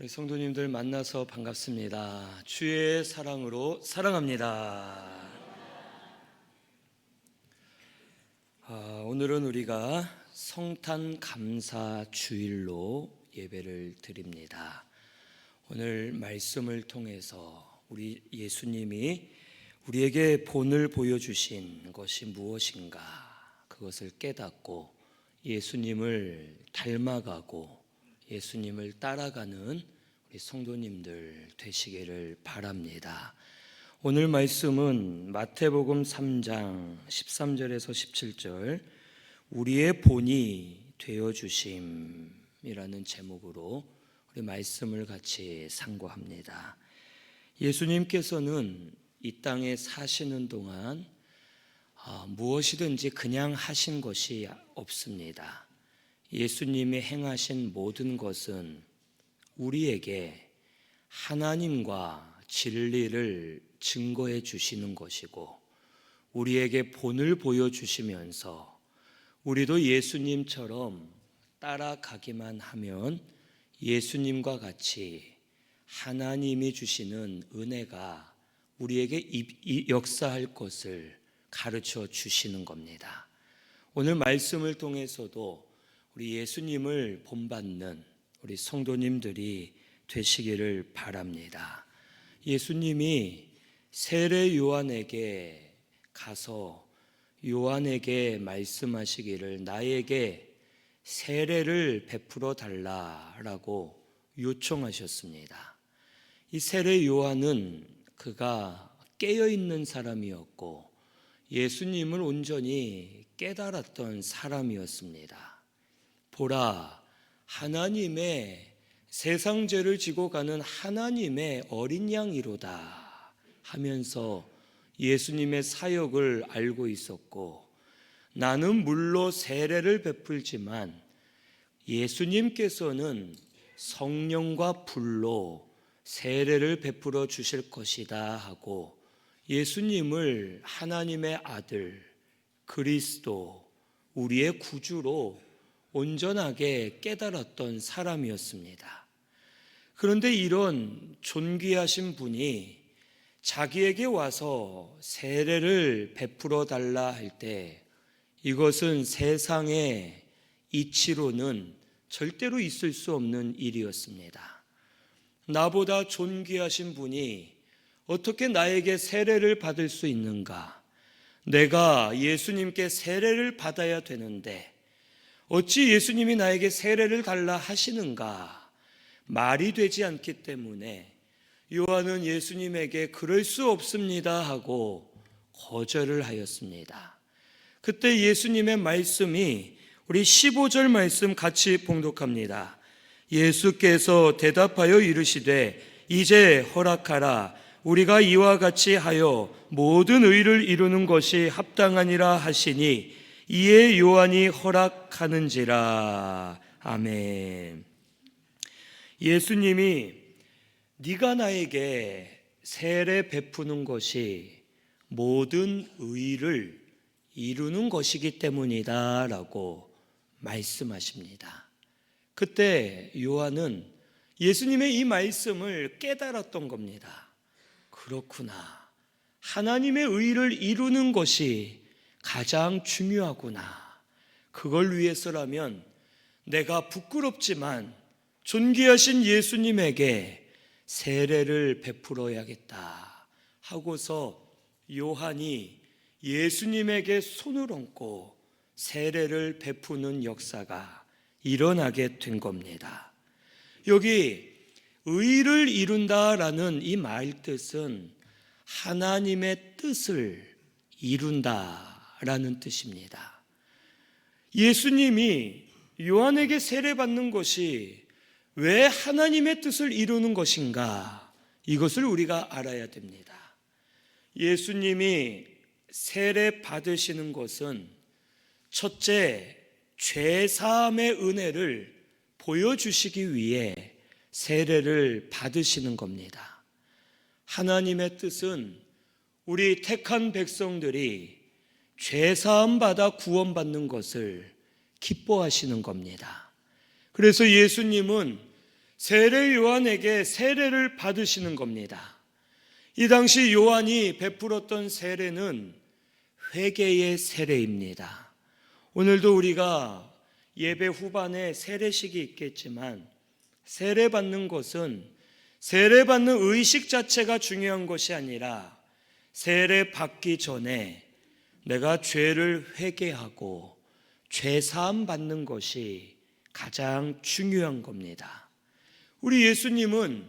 우리 성도님들 만나서 반갑습니다. 주의 사랑으로 사랑합니다. 오늘은 우리가 성탄 감사 주일로 예배를 드립니다. 오늘 말씀을 통해서 우리 예수님이 우리에게 본을 보여주신 것이 무엇인가, 그것을 깨닫고 예수님을 닮아가고 예수님을 따라가는 우리 성도님들 되시기를 바랍니다. 오늘 말씀은 마태복음 3장 13절에서 17절 우리의 본이 되어주심이라는 제목으로 우리 말씀을 같이 상고합니다. 예수님께서는 이 땅에 사시는 동안 무엇이든지 그냥 하신 것이 없습니다. 예수님이 행하신 모든 것은 우리에게 하나님과 진리를 증거해 주시는 것이고, 우리에게 본을 보여주시면서 우리도 예수님처럼 따라가기만 하면 예수님과 같이 하나님이 주시는 은혜가 우리에게 역사할 것을 가르쳐 주시는 겁니다. 오늘 말씀을 통해서도 우리 예수님을 본받는 우리 성도님들이 되시기를 바랍니다. 예수님이 세례 요한에게 가서 요한에게 말씀하시기를 나에게 세례를 베풀어 달라라고 요청하셨습니다. 이 세례 요한은 그가 깨어있는 사람이었고 예수님을 온전히 깨달았던 사람이었습니다. 보라, 하나님의 세상 죄를 지고 가는 하나님의 어린 양이로다 하면서 예수님의 사역을 알고 있었고, 나는 물로 세례를 베풀지만 예수님께서는 성령과 불로 세례를 베풀어 주실 것이다 하고 예수님을 하나님의 아들, 그리스도, 우리의 구주로 온전하게 깨달았던 사람이었습니다. 그런데 이런 존귀하신 분이 자기에게 와서 세례를 베풀어 달라 할 때 이것은 세상의 이치로는 절대로 있을 수 없는 일이었습니다. 나보다 존귀하신 분이 어떻게 나에게 세례를 받을 수 있는가? 내가 예수님께 세례를 받아야 되는데 어찌 예수님이 나에게 세례를 달라 하시는가? 말이 되지 않기 때문에 요한은 예수님에게 그럴 수 없습니다 하고 거절을 하였습니다. 그때 예수님의 말씀이 우리 15절 말씀 같이 봉독합니다. 예수께서 대답하여 이르시되 이제 허락하라. 우리가 이와 같이 하여 모든 의를 이루는 것이 합당하니라 하시니 이에 요한이 허락하는지라. 아멘. 예수님이 네가 나에게 세례 베푸는 것이 모든 의를 이루는 것이기 때문이다 라고 말씀하십니다. 그때 요한은 예수님의 이 말씀을 깨달았던 겁니다. 그렇구나. 하나님의 의를 이루는 것이 가장 중요하구나. 그걸 위해서라면 내가 부끄럽지만 존귀하신 예수님에게 세례를 베풀어야겠다 하고서 요한이 예수님에게 손을 얹고 세례를 베푸는 역사가 일어나게 된 겁니다. 여기 의를 이룬다라는 이 말 뜻은 하나님의 뜻을 이룬다라는 뜻입니다. 예수님이 요한에게 세례받는 것이 왜 하나님의 뜻을 이루는 것인가? 이것을 우리가 알아야 됩니다. 예수님이 세례 받으시는 것은 첫째, 죄사함의 은혜를 보여주시기 위해 세례를 받으시는 겁니다. 하나님의 뜻은 우리 택한 백성들이 죄사함 받아 구원받는 것을 기뻐하시는 겁니다. 그래서 예수님은 세례 요한에게 세례를 받으시는 겁니다. 이 당시 요한이 베풀었던 세례는 회개의 세례입니다. 오늘도 우리가 예배 후반에 세례식이 있겠지만 세례 받는 것은 세례 받는 의식 자체가 중요한 것이 아니라 세례 받기 전에 내가 죄를 회개하고 죄 사함 받는 것이 가장 중요한 겁니다. 우리 예수님은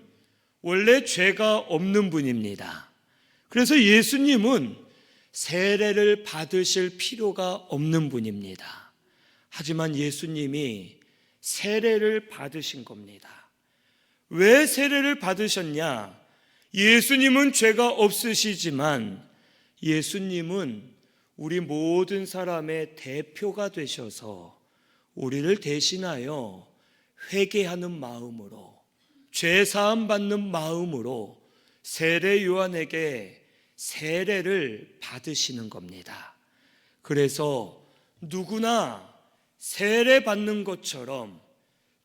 원래 죄가 없는 분입니다. 그래서 예수님은 세례를 받으실 필요가 없는 분입니다. 하지만 예수님이 세례를 받으신 겁니다. 왜 세례를 받으셨냐? 예수님은 죄가 없으시지만 예수님은 우리 모든 사람의 대표가 되셔서 우리를 대신하여 회개하는 마음으로, 죄 사함 받는 마음으로 세례 요한에게 세례를 받으시는 겁니다. 그래서 누구나 세례 받는 것처럼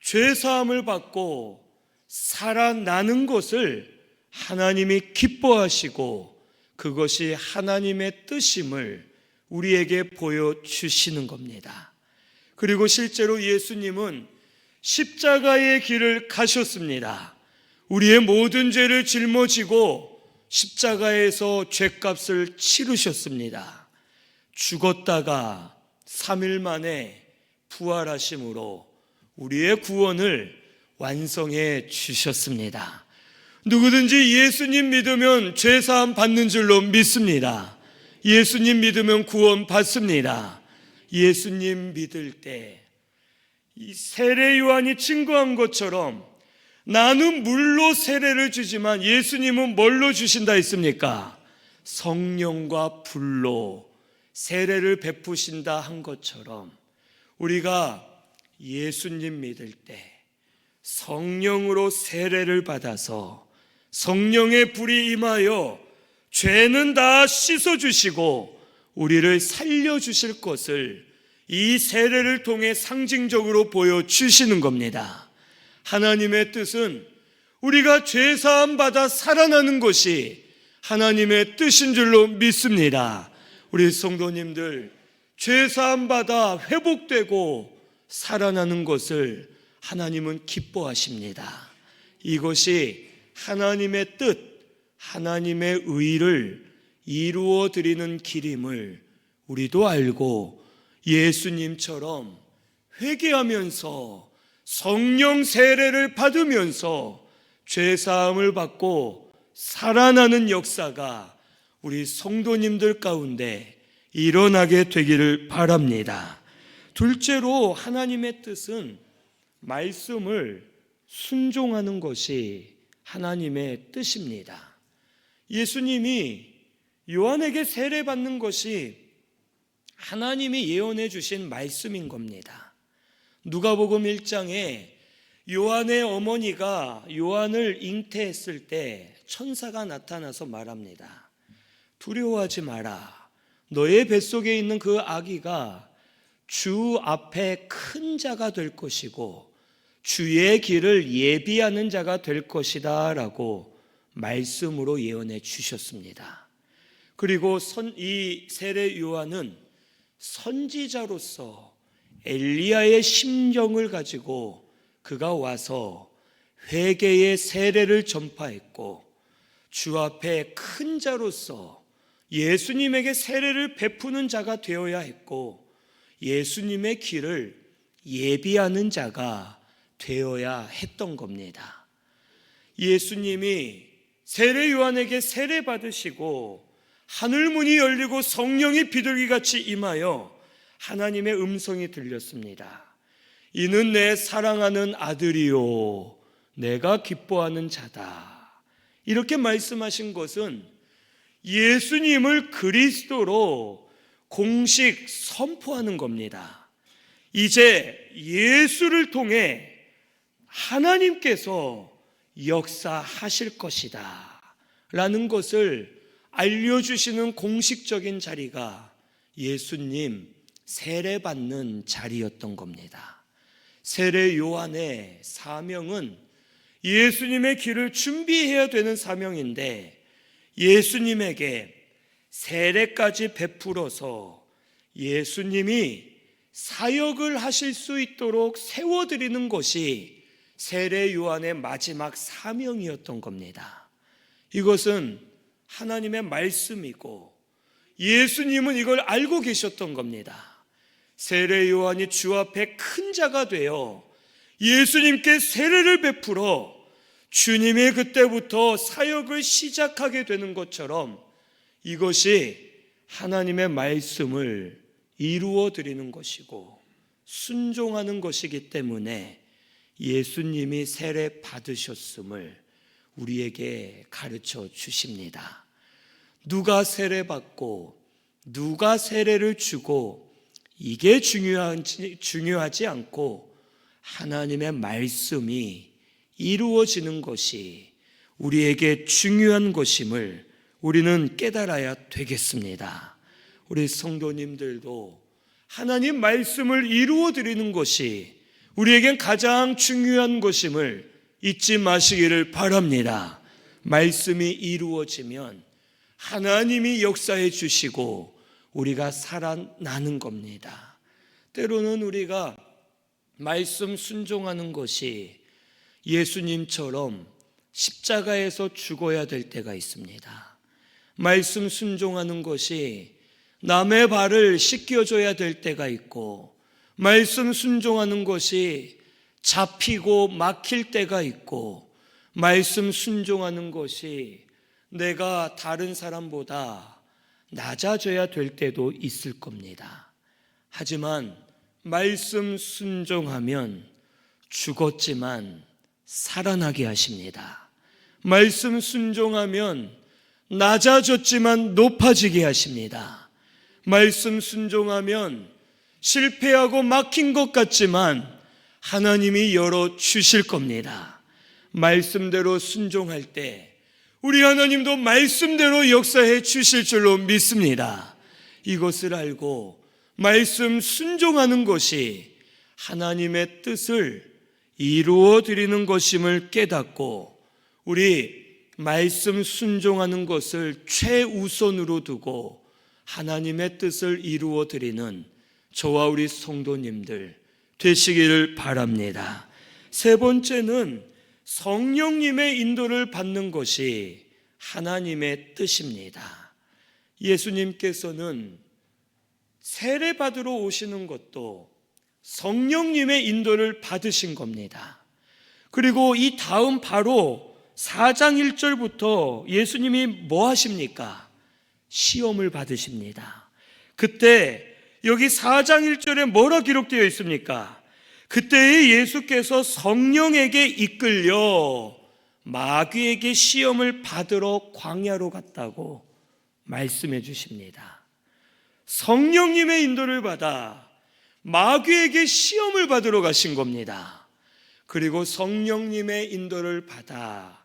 죄 사함을 받고 살아나는 것을 하나님이 기뻐하시고 그것이 하나님의 뜻임을 우리에게 보여주시는 겁니다. 그리고 실제로 예수님은 십자가의 길을 가셨습니다. 우리의 모든 죄를 짊어지고 십자가에서 죄값을 치르셨습니다. 죽었다가 3일 만에 부활하심으로 우리의 구원을 완성해 주셨습니다. 누구든지 예수님 믿으면 죄사함 받는 줄로 믿습니다. 예수님 믿으면 구원 받습니다. 예수님 믿을 때 이 세례 요한이 증거한 것처럼 나는 물로 세례를 주지만 예수님은 뭘로 주신다 했습니까? 성령과 불로 세례를 베푸신다 한 것처럼 우리가 예수님 믿을 때 성령으로 세례를 받아서 성령의 불이 임하여 죄는 다 씻어주시고 우리를 살려주실 것을 이 세례를 통해 상징적으로 보여주시는 겁니다. 하나님의 뜻은 우리가 죄사함 받아 살아나는 것이 하나님의 뜻인 줄로 믿습니다. 우리 성도님들 죄사함 받아 회복되고 살아나는 것을 하나님은 기뻐하십니다. 이것이 하나님의 뜻, 하나님의 의를 이루어 드리는 길임을 우리도 알고 예수님처럼 회개하면서 성령 세례를 받으면서 죄사함을 받고 살아나는 역사가 우리 성도님들 가운데 일어나게 되기를 바랍니다. 둘째로 하나님의 뜻은 말씀을 순종하는 것이 하나님의 뜻입니다. 예수님이 요한에게 세례받는 것이 하나님이 예언해 주신 말씀인 겁니다. 누가복음 1장에 요한의 어머니가 요한을 잉태했을 때 천사가 나타나서 말합니다. 두려워하지 마라. 너의 뱃속에 있는 그 아기가 주 앞에 큰 자가 될 것이고 주의 길을 예비하는 자가 될 것이다 라고 말씀으로 예언해 주셨습니다. 그리고 이 세례 요한은 선지자로서 엘리야의 심정을 가지고 그가 와서 회개의 세례를 전파했고 주 앞에 큰 자로서 예수님에게 세례를 베푸는 자가 되어야 했고 예수님의 길을 예비하는 자가 되어야 했던 겁니다. 예수님이 세례 요한에게 세례 받으시고 하늘문이 열리고 성령이 비둘기같이 임하여 하나님의 음성이 들렸습니다. 이는 내 사랑하는 아들이요 내가 기뻐하는 자다. 이렇게 말씀하신 것은 예수님을 그리스도로 공식 선포하는 겁니다. 이제 예수를 통해 하나님께서 역사하실 것이다 라는 것을 알려주시는 공식적인 자리가 예수님 세례받는 자리였던 겁니다. 세례 요한의 사명은 예수님의 길을 준비해야 되는 사명인데 예수님에게 세례까지 베풀어서 예수님이 사역을 하실 수 있도록 세워드리는 것이 세례 요한의 마지막 사명이었던 겁니다. 이것은 하나님의 말씀이고 예수님은 이걸 알고 계셨던 겁니다. 세례 요한이 주 앞에 큰 자가 되어 예수님께 세례를 베풀어 주님이 그때부터 사역을 시작하게 되는 것처럼 이것이 하나님의 말씀을 이루어 드리는 것이고 순종하는 것이기 때문에 예수님이 세례 받으셨음을 우리에게 가르쳐 주십니다. 누가 세례 받고 누가 세례를 주고 이게 중요하지 않고 하나님의 말씀이 이루어지는 것이 우리에게 중요한 것임을 우리는 깨달아야 되겠습니다. 우리 성도님들도 하나님 말씀을 이루어 드리는 것이 우리에겐 가장 중요한 것임을 잊지 마시기를 바랍니다. 말씀이 이루어지면 하나님이 역사해 주시고 우리가 살아나는 겁니다. 때로는 우리가 말씀 순종하는 것이 예수님처럼 십자가에서 죽어야 될 때가 있습니다. 말씀 순종하는 것이 남의 발을 씻겨줘야 될 때가 있고 말씀 순종하는 것이 잡히고 막힐 때가 있고 말씀 순종하는 것이 내가 다른 사람보다 낮아져야 될 때도 있을 겁니다. 하지만 말씀 순종하면 죽었지만 살아나게 하십니다. 말씀 순종하면 낮아졌지만 높아지게 하십니다. 말씀 순종하면 실패하고 막힌 것 같지만 하나님이 열어주실 겁니다. 말씀대로 순종할 때 우리 하나님도 말씀대로 역사해 주실 줄로 믿습니다. 이것을 알고 말씀 순종하는 것이 하나님의 뜻을 이루어 드리는 것임을 깨닫고 우리 말씀 순종하는 것을 최우선으로 두고 하나님의 뜻을 이루어 드리는 저와 우리 성도님들 되시기를 바랍니다. 세 번째는 성령님의 인도를 받는 것이 하나님의 뜻입니다. 예수님께서는 세례 받으러 오시는 것도 성령님의 인도를 받으신 겁니다. 그리고 이 다음 바로 4장 1절부터 예수님이 뭐 하십니까? 시험을 받으십니다. 그때 여기 4장 1절에 뭐라 기록되어 있습니까? 그때에 예수께서 성령에게 이끌려 마귀에게 시험을 받으러 광야로 갔다고 말씀해 주십니다. 성령님의 인도를 받아 마귀에게 시험을 받으러 가신 겁니다. 그리고 성령님의 인도를 받아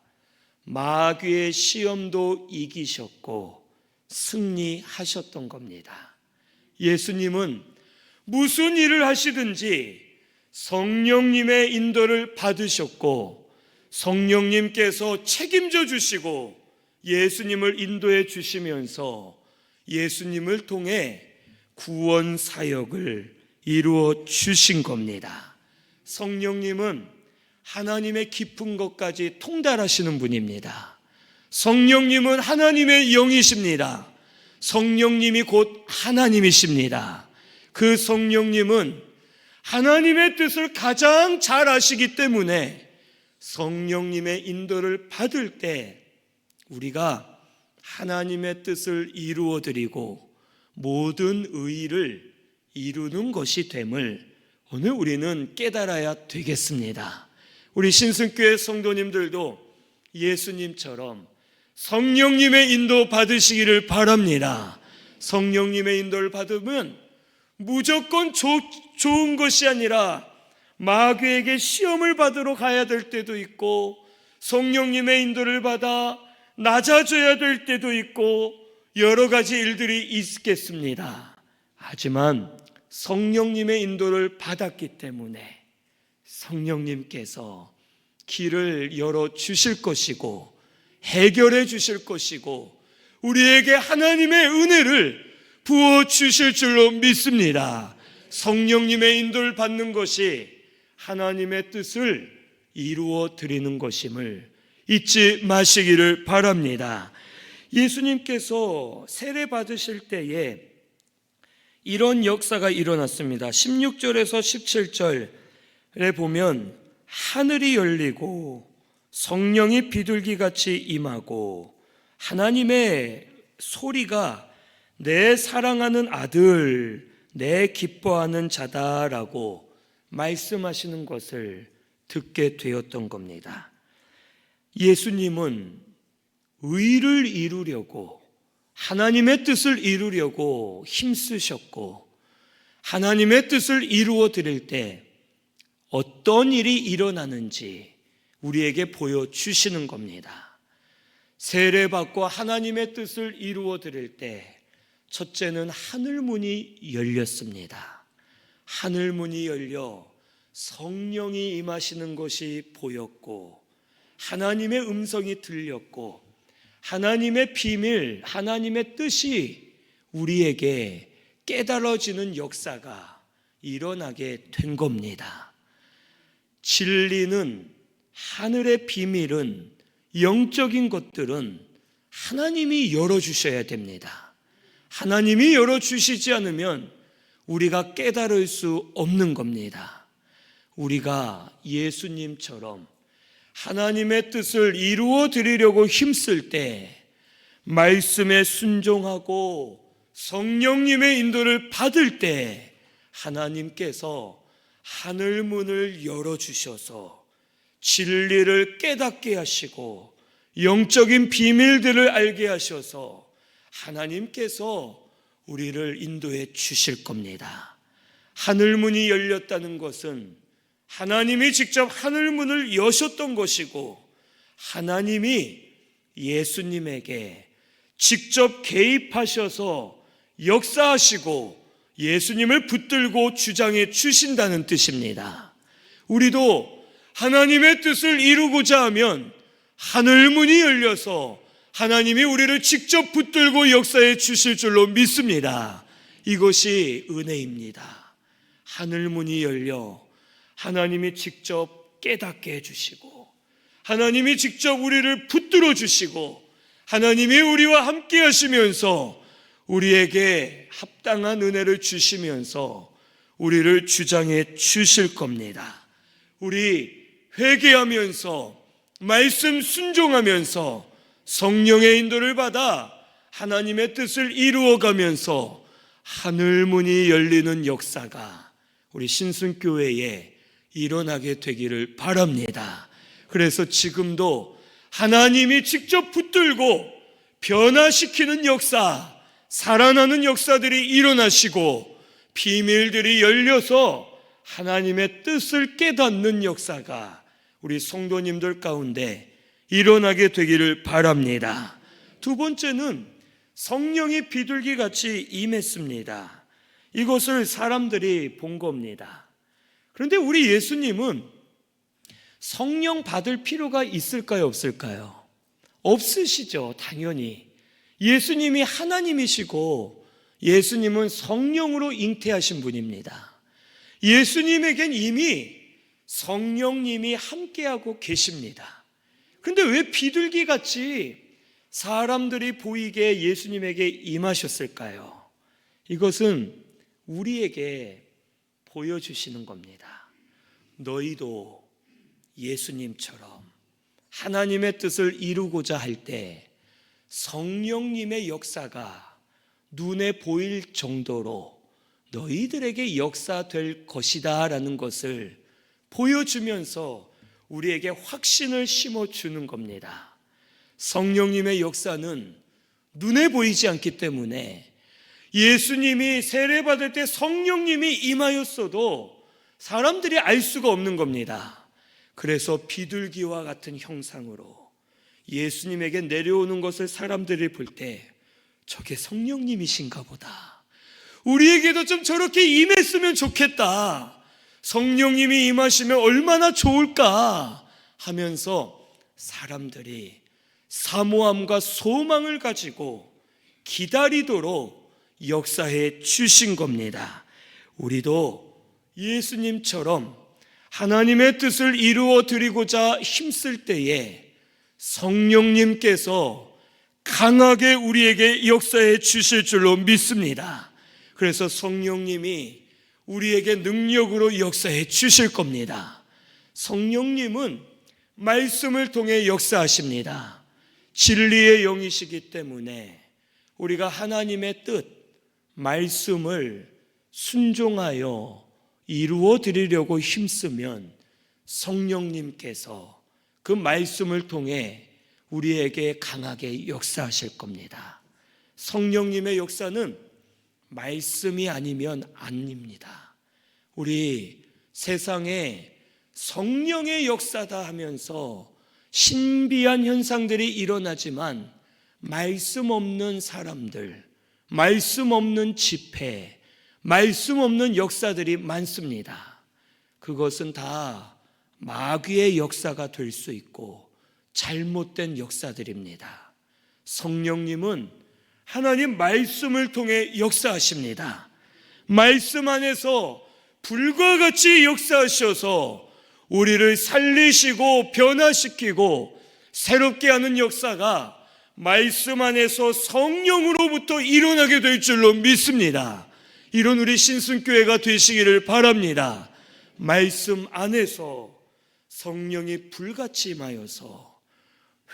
마귀의 시험도 이기셨고 승리하셨던 겁니다. 예수님은 무슨 일을 하시든지 성령님의 인도를 받으셨고 성령님께서 책임져 주시고 예수님을 인도해 주시면서 예수님을 통해 구원 사역을 이루어 주신 겁니다. 성령님은 하나님의 깊은 것까지 통달하시는 분입니다. 성령님은 하나님의 영이십니다. 성령님이 곧 하나님이십니다. 그 성령님은 하나님의 뜻을 가장 잘 아시기 때문에 성령님의 인도를 받을 때 우리가 하나님의 뜻을 이루어 드리고 모든 의의를 이루는 것이 됨을 오늘 우리는 깨달아야 되겠습니다. 우리 신승교회 성도님들도 예수님처럼 성령님의 인도 받으시기를 바랍니다. 성령님의 인도를 받으면 무조건 좋은 것이 아니라 마귀에게 시험을 받으러 가야 될 때도 있고 성령님의 인도를 받아 낮아져야 될 때도 있고 여러 가지 일들이 있겠습니다. 하지만 성령님의 인도를 받았기 때문에 성령님께서 길을 열어 주실 것이고 해결해 주실 것이고 우리에게 하나님의 은혜를 부어 주실 줄로 믿습니다. 성령님의 인도를 받는 것이 하나님의 뜻을 이루어 드리는 것임을 잊지 마시기를 바랍니다. 예수님께서 세례 받으실 때에 이런 역사가 일어났습니다. 16절에서 17절에 보면 하늘이 열리고 성령이 비둘기같이 임하고 하나님의 소리가 내 사랑하는 아들, 내 기뻐하는 자다라고 말씀하시는 것을 듣게 되었던 겁니다. 예수님은 의를 이루려고 하나님의 뜻을 이루려고 힘쓰셨고 하나님의 뜻을 이루어 드릴 때 어떤 일이 일어나는지 우리에게 보여주시는 겁니다. 세례받고 하나님의 뜻을 이루어 드릴 때 첫째는 하늘문이 열렸습니다. 하늘문이 열려 성령이 임하시는 것이 보였고 하나님의 음성이 들렸고 하나님의 비밀, 하나님의 뜻이 우리에게 깨달아지는 역사가 일어나게 된 겁니다. 진리는, 하늘의 비밀은, 영적인 것들은 하나님이 열어주셔야 됩니다. 하나님이 열어주시지 않으면 우리가 깨달을 수 없는 겁니다. 우리가 예수님처럼 하나님의 뜻을 이루어 드리려고 힘쓸 때 말씀에 순종하고 성령님의 인도를 받을 때 하나님께서 하늘문을 열어주셔서 진리를 깨닫게 하시고 영적인 비밀들을 알게 하셔서 하나님께서 우리를 인도해 주실 겁니다. 하늘문이 열렸다는 것은 하나님이 직접 하늘문을 여셨던 것이고 하나님이 예수님에게 직접 개입하셔서 역사하시고 예수님을 붙들고 주장해 주신다는 뜻입니다. 우리도 하나님의 뜻을 이루고자 하면 하늘문이 열려서 하나님이 우리를 직접 붙들고 역사해 주실 줄로 믿습니다. 이것이 은혜입니다. 하늘문이 열려 하나님이 직접 깨닫게 해주시고 하나님이 직접 우리를 붙들어 주시고 하나님이 우리와 함께 하시면서 우리에게 합당한 은혜를 주시면서 우리를 주장해 주실 겁니다. 우리 회개하면서 말씀 순종하면서 성령의 인도를 받아 하나님의 뜻을 이루어가면서 하늘문이 열리는 역사가 우리 신순교회에 일어나게 되기를 바랍니다. 그래서 지금도 하나님이 직접 붙들고 변화시키는 역사, 살아나는 역사들이 일어나시고 비밀들이 열려서 하나님의 뜻을 깨닫는 역사가 우리 성도님들 가운데 일어나게 되기를 바랍니다. 두 번째는 성령이 비둘기같이 임했습니다. 이것을 사람들이 본 겁니다. 그런데 우리 예수님은 성령 받을 필요가 있을까요, 없을까요? 없으시죠, 당연히. 예수님이 하나님이시고 예수님은 성령으로 잉태하신 분입니다. 예수님에겐 이미 성령님이 함께하고 계십니다. 그런데 왜 비둘기같이 사람들이 보이게 예수님에게 임하셨을까요? 이것은 우리에게 보여주시는 겁니다. 너희도 예수님처럼 하나님의 뜻을 이루고자 할 때 성령님의 역사가 눈에 보일 정도로 너희들에게 역사될 것이다 라는 것을 보여주면서 우리에게 확신을 심어주는 겁니다. 성령님의 역사는 눈에 보이지 않기 때문에 예수님이 세례받을 때 성령님이 임하였어도 사람들이 알 수가 없는 겁니다. 그래서 비둘기와 같은 형상으로 예수님에게 내려오는 것을 사람들이 볼 때 저게 성령님이신가 보다. 우리에게도 좀 저렇게 임했으면 좋겠다. 성령님이 임하시면 얼마나 좋을까 하면서 사람들이 사모함과 소망을 가지고 기다리도록 역사해 주신 겁니다. 우리도 예수님처럼 하나님의 뜻을 이루어 드리고자 힘쓸 때에 성령님께서 강하게 우리에게 역사해 주실 줄로 믿습니다. 그래서 성령님이 우리에게 능력으로 역사해 주실 겁니다. 성령님은 말씀을 통해 역사하십니다. 진리의 영이시기 때문에 우리가 하나님의 뜻, 말씀을 순종하여 이루어 드리려고 힘쓰면 성령님께서 그 말씀을 통해 우리에게 강하게 역사하실 겁니다. 성령님의 역사는 말씀이 아니면 아닙니다. 우리 세상에 성령의 역사다 하면서 신비한 현상들이 일어나지만 말씀 없는 사람들, 말씀 없는 집회, 말씀 없는 역사들이 많습니다. 그것은 다 마귀의 역사가 될 수 있고 잘못된 역사들입니다. 성령님은 하나님 말씀을 통해 역사하십니다. 말씀 안에서 불과 같이 역사하셔서 우리를 살리시고 변화시키고 새롭게 하는 역사가 말씀 안에서 성령으로부터 일어나게 될 줄로 믿습니다. 이런 우리 신순교회가 되시기를 바랍니다. 말씀 안에서 성령이 불같이 임하여서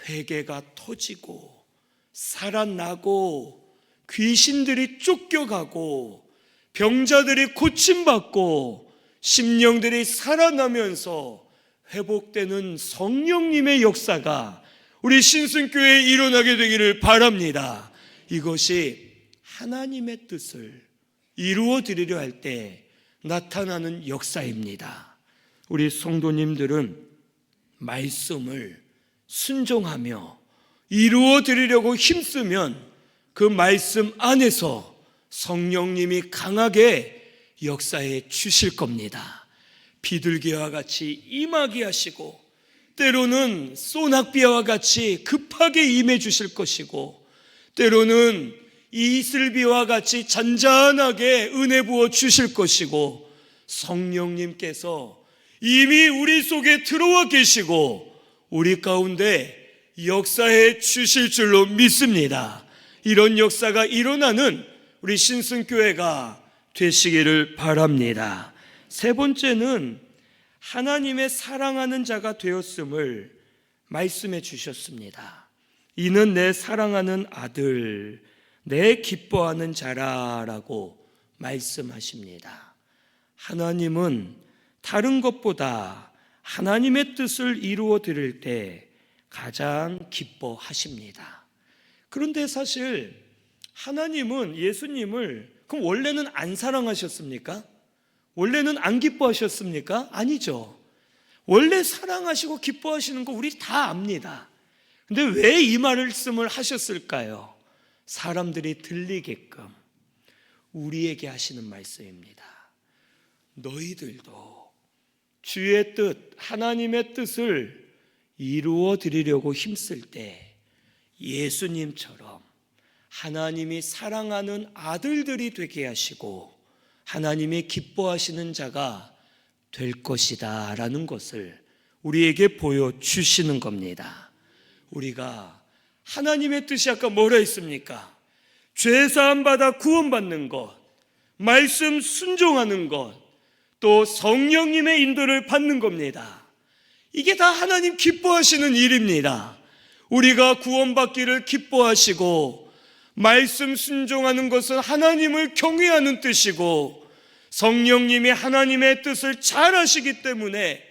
회개가 터지고 살아나고 귀신들이 쫓겨가고 병자들이 고침받고 심령들이 살아나면서 회복되는 성령님의 역사가 우리 신순교회에 일어나게 되기를 바랍니다. 이것이 하나님의 뜻을 이루어 드리려 할 때 나타나는 역사입니다. 우리 성도님들은 말씀을 순종하며 이루어 드리려고 힘쓰면 그 말씀 안에서 성령님이 강하게 역사해 주실 겁니다. 비둘기와 같이 임하게 하시고 때로는 소낙비와 같이 급하게 임해 주실 것이고 때로는 이슬비와 같이 잔잔하게 은혜 부어 주실 것이고 성령님께서 이미 우리 속에 들어와 계시고 우리 가운데 역사해 주실 줄로 믿습니다. 이런 역사가 일어나는 우리 신순교회가 되시기를 바랍니다. 세 번째는 하나님의 사랑하는 자가 되었음을 말씀해 주셨습니다. 이는 내 사랑하는 아들, 내 기뻐하는 자라라고 말씀하십니다. 하나님은 다른 것보다 하나님의 뜻을 이루어 드릴 때 가장 기뻐하십니다. 그런데 사실 하나님은 예수님을 그럼 원래는 안 사랑하셨습니까? 원래는 안 기뻐하셨습니까? 아니죠. 원래 사랑하시고 기뻐하시는 거 우리 다 압니다. 근데 왜 이 말씀을 하셨을까요? 사람들이 들리게끔 우리에게 하시는 말씀입니다. 너희들도 주의 뜻, 하나님의 뜻을 이루어 드리려고 힘쓸 때 예수님처럼 하나님이 사랑하는 아들들이 되게 하시고 하나님이 기뻐하시는 자가 될 것이다 라는 것을 우리에게 보여주시는 겁니다. 우리가 하나님의 뜻이 아까 뭐라 했습니까? 죄사함 받아 구원받는 것, 말씀 순종하는 것, 또 성령님의 인도를 받는 겁니다. 이게 다 하나님 기뻐하시는 일입니다. 우리가 구원받기를 기뻐하시고 말씀 순종하는 것은 하나님을 경외하는 뜻이고 성령님이 하나님의 뜻을 잘 아시기 때문에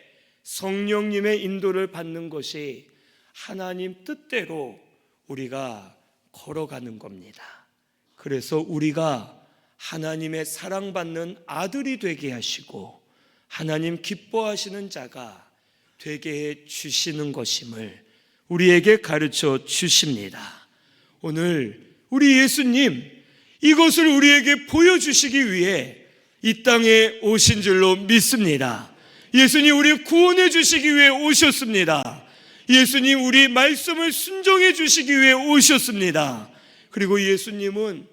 성령님의 인도를 받는 것이 하나님 뜻대로 우리가 걸어가는 겁니다. 그래서 우리가 하나님의 사랑받는 아들이 되게 하시고 하나님 기뻐하시는 자가 되게 해 주시는 것임을 우리에게 가르쳐 주십니다. 오늘 우리 예수님 이것을 우리에게 보여주시기 위해 이 땅에 오신 줄로 믿습니다. 예수님 우리 구원해 주시기 위해 오셨습니다. 예수님 우리 말씀을 순종해 주시기 위해 오셨습니다. 그리고 예수님은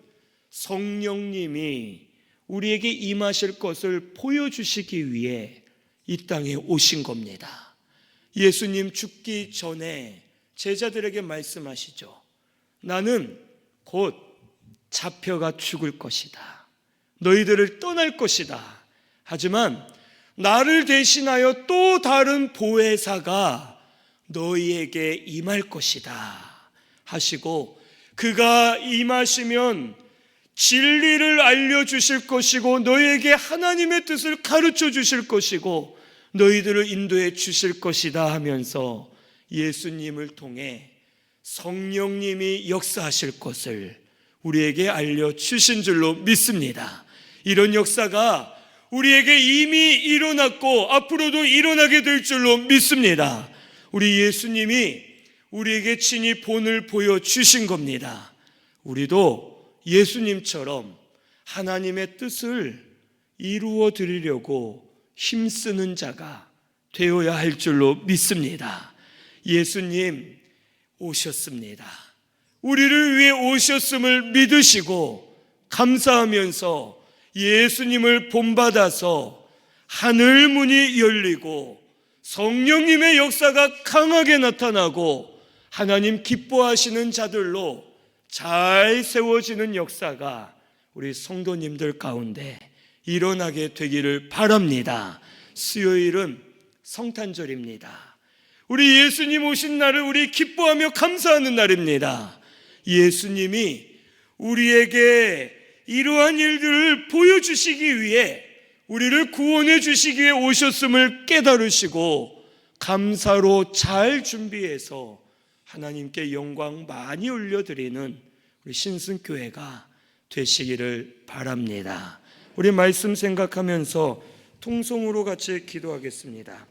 성령님이 우리에게 임하실 것을 보여주시기 위해 이 땅에 오신 겁니다. 예수님 죽기 전에 제자들에게 말씀하시죠. 나는 곧 잡혀가 죽을 것이다. 너희들을 떠날 것이다. 하지만 나를 대신하여 또 다른 보혜사가 너희에게 임할 것이다 하시고, 그가 임하시면 진리를 알려주실 것이고 너희에게 하나님의 뜻을 가르쳐 주실 것이고 너희들을 인도해 주실 것이다 하면서 예수님을 통해 성령님이 역사하실 것을 우리에게 알려주신 줄로 믿습니다. 이런 역사가 우리에게 이미 일어났고 앞으로도 일어나게 될 줄로 믿습니다. 우리 예수님이 우리에게 친히 본을 보여주신 겁니다. 우리도 예수님처럼 하나님의 뜻을 이루어 드리려고 힘쓰는 자가 되어야 할 줄로 믿습니다. 예수님 오셨습니다. 우리를 위해 오셨음을 믿으시고 감사하면서 예수님을 본받아서 하늘 문이 열리고 성령님의 역사가 강하게 나타나고 하나님 기뻐하시는 자들로 잘 세워지는 역사가 우리 성도님들 가운데 일어나게 되기를 바랍니다. 수요일은 성탄절입니다. 우리 예수님 오신 날을 우리 기뻐하며 감사하는 날입니다. 예수님이 우리에게 이러한 일들을 보여주시기 위해, 우리를 구원해 주시기 위해 오셨음을 깨달으시고 감사로 잘 준비해서 하나님께 영광 많이 올려드리는 우리 신승교회가 되시기를 바랍니다. 우리 말씀 생각하면서 통성으로 같이 기도하겠습니다.